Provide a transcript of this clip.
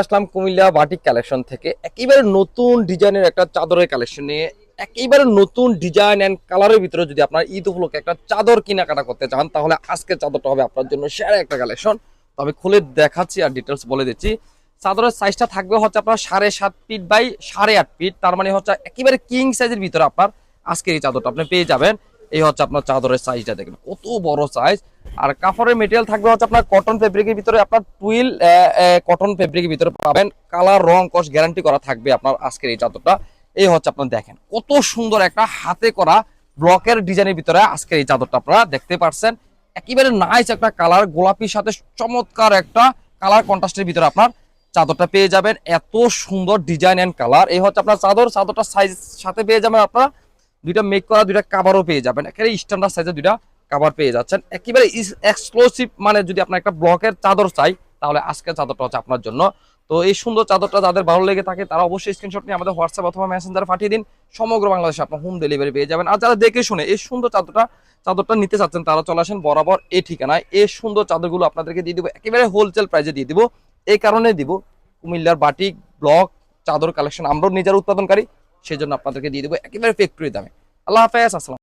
আসলাম Comilla batik collection থেকে একেবারে নতুন ডিজাইনের একটা চাদরের কালেকশন নিয়ে। একেবারে নতুন ডিজাইন এন্ড কালারের ভিতরে যদি আপনার ঈদ উপলক্ষে একটা চাদর কেনাকাটা করতে চান, তাহলে আজকের চাদরটা হবে আপনার জন্য সেরা একটা কালেকশন। তো আমি খুলে দেখাচ্ছি আর ডিটেলস বলে দিচ্ছি। চাদরের সাইজটা থাকবে হচ্ছে আপনার 7.5 ফিট বাই 8.5 ফিট, তার মানে হচ্ছে একেবারে কিং সাইজের ভিতরে আপনার আজকের এই চাদরটা আপনি পেয়ে যাবেন। এই হচ্ছে আপনার চাদরের সাইজটা, দেখবেন কত বড় সাইজ। আর কাপড়ের মেটেরিয়াল থাকবে হচ্ছে আপনার কটন ফেব্রিকের ভিতরে, আপনার টুইল কটন ফেব্রিকের ভিতরে পাবেন। কালার রং কস গ্যারান্টি করা থাকবে আপনার আজকের এই চাদরটা। এই হচ্ছে আপনার দেখেন কত সুন্দর একটা হাতে করা ব্লকের ডিজাইনের ভিতরে আজকের এই চাদরটা আপনারা দেখতে পাচ্ছেন। একেবারে নাইস একটা কালার, গোলাপির সাথে চমৎকার একটা কালার কন্ট্রাস্টের ভিতরে আপনার চাদরটা পেয়ে যাবেন। এত সুন্দর ডিজাইন এন্ড কালার। এই হচ্ছে আপনার চাদরটা সাইজ সাথে পেয়ে যাবেন আপনারা দুইটা মেক করা দুইটা কাভারও পেয়ে যাবেন। একেবারে স্ট্যান্ডার্ড সাইজের দুইটা কাভার পেয়ে যাচ্ছেন, একেবারে এক্সক্লুসিভ। মানে যদি আপনার একটা ব্লকের চাদর চাই, তাহলে আজকের চাদরটা হচ্ছে আপনার জন্য। তো এই সুন্দর চাদরটা যাদের ভালো লেগে থাকে তারা অবশ্যই স্ক্রিনশট নিয়ে আমাদের হোয়াটসঅ্যাপ অথবা মেসেঞ্জারে পাঠিয়ে দিন। সমগ্র বাংলাদেশে আপনার হোম ডেলিভারি পেয়ে যাবেন। আর যারা দেখে শুনে এই সুন্দর চাদরটা নিতে চাচ্ছেন, তারা চলে আসেন বরাবর এই ঠিকানায়। এই সুন্দর চাদরগুলো আপনাদেরকে দিয়ে দিব একেবারে হোলসেল প্রাইসে দিয়ে দিব। এই কারণে দিব, কুমিল্লার বাটিক ব্লক চাদর কালেকশন আমরাও নিজের উৎপাদনকারী, সেই জন্য আপনাদেরকে দিয়ে দিব একেবারে ফ্যাক্টরি দামে। আল্লাহ হাফেজ, আসসালাম।